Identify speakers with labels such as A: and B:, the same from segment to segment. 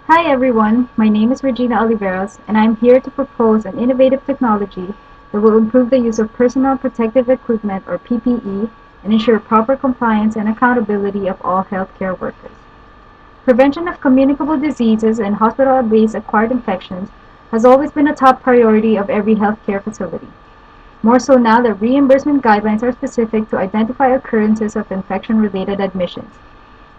A: Hi everyone, my name is Regina Oliveros and I'm here to propose an innovative technology that will improve the use of personal protective equipment or PPE and ensure proper compliance and accountability of all healthcare workers. Prevention of communicable diseases and hospital-based acquired infections has always been a top priority of every healthcare facility. More so now that reimbursement guidelines are specific to identify occurrences of infection-related admissions.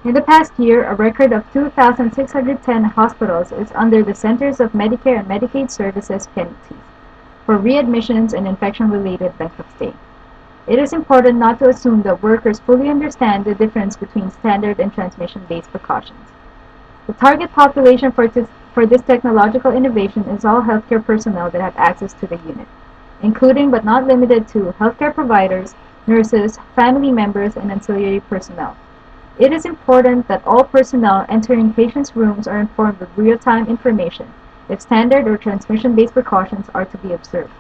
A: In the past year, a record of 2,610 hospitals is under the Centers of Medicare and Medicaid Services penalties for readmissions and infection-related length of stay. It is important not to assume that workers fully understand the difference between standard and transmission-based precautions. The target population for this technological innovation is all healthcare personnel that have access to the unit, including but not limited to healthcare providers, nurses, family members, and ancillary personnel. It is important that all personnel entering patients' rooms are informed with real-time information if standard or transmission-based precautions are to be observed.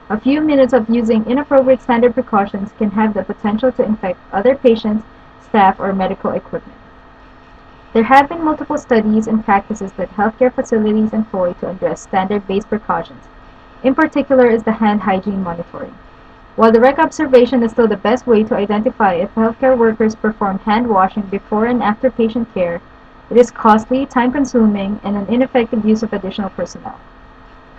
A: A few minutes of using inappropriate standard precautions can have the potential to infect other patients, staff, or medical equipment. There have been multiple studies and practices that healthcare facilities employ to address standard-based precautions. In particular is the hand hygiene monitoring. While direct observation is still the best way to identify if healthcare workers perform hand washing before and after patient care, it is costly, time-consuming, and an ineffective use of additional personnel.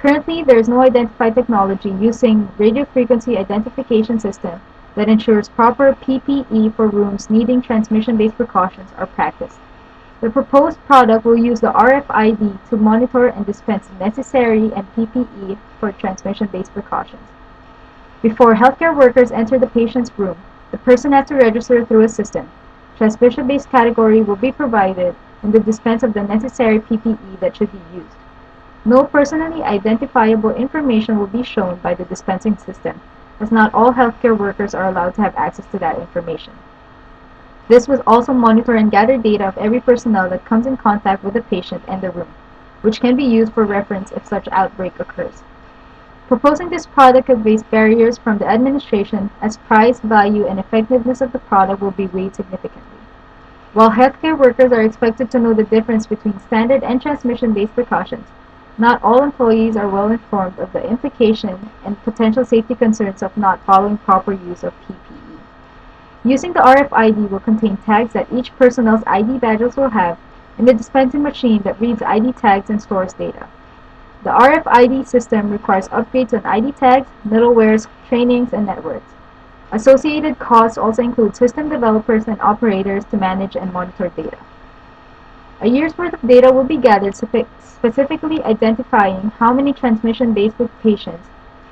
A: Currently, there is no identified technology using radiofrequency identification system that ensures proper PPE for rooms needing transmission-based precautions are practiced. The proposed product will use the RFID to monitor and dispense necessary and PPE for transmission-based precautions. Before healthcare workers enter the patient's room, the person has to register through a system. Transmission-based category will be provided and the dispense of the necessary PPE that should be used. No personally identifiable information will be shown by the dispensing system, as not all healthcare workers are allowed to have access to that information. This will also monitor and gather data of every personnel that comes in contact with the patient and the room, which can be used for reference if such outbreak occurs. Proposing this product could face barriers from the administration as price, value, and effectiveness of the product will be weighed significantly. While healthcare workers are expected to know the difference between standard and transmission-based precautions, not all employees are well informed of the implication and potential safety concerns of not following proper use of PPE. Using the RFID will contain tags that each personnel's ID badges will have and the dispensing machine that reads ID tags and stores data. The RFID system requires upgrades on ID tags, middlewares, trainings, and networks. Associated costs also include system developers and operators to manage and monitor data. A year's worth of data will be gathered specifically identifying how many transmission-based patients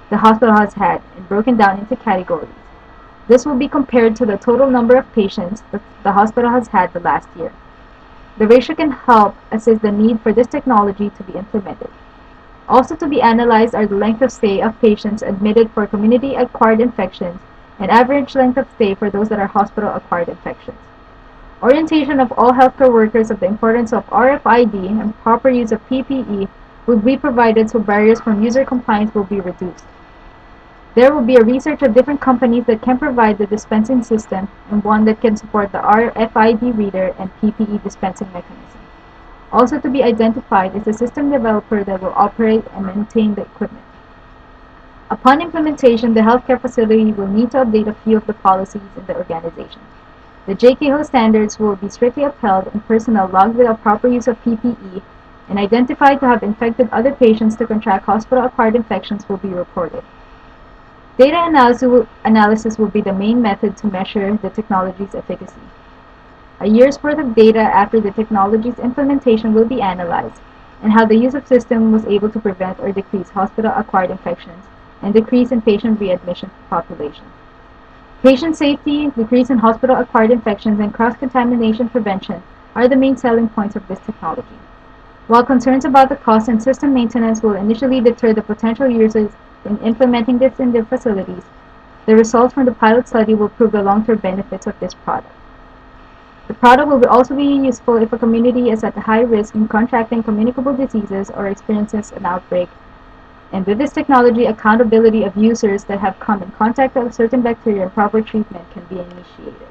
A: the hospital has had and broken down into categories. This will be compared to the total number of patients that the hospital has had the last year. The ratio can help assess the need for this technology to be implemented. Also to be analyzed are the length of stay of patients admitted for community-acquired infections and average length of stay for those that are hospital-acquired infections. Orientation of all healthcare workers of the importance of RFID and proper use of PPE will be provided so barriers from user compliance will be reduced. There will be a research of different companies that can provide the dispensing system and one that can support the RFID reader and PPE dispensing mechanism. Also to be identified is a system developer that will operate and maintain the equipment. Upon implementation, the healthcare facility will need to update a few of the policies in the organization. The JKHO standards will be strictly upheld and personnel logged without proper use of PPE and identified to have infected other patients to contract hospital-acquired infections will be reported. Data analysis will be the main method to measure the technology's efficacy. A year's worth of data after the technology's implementation will be analyzed, and how the use of system was able to prevent or decrease hospital-acquired infections and decrease in patient readmission population. Patient safety, decrease in hospital-acquired infections, and cross-contamination prevention are the main selling points of this technology. While concerns about the cost and system maintenance will initially deter the potential users in implementing this in their facilities, the results from the pilot study will prove the long-term benefits of this product. The product will also be useful if a community is at high risk in contracting communicable diseases or experiences an outbreak, and with this technology, accountability of users that have come in contact with certain bacteria and proper treatment can be initiated.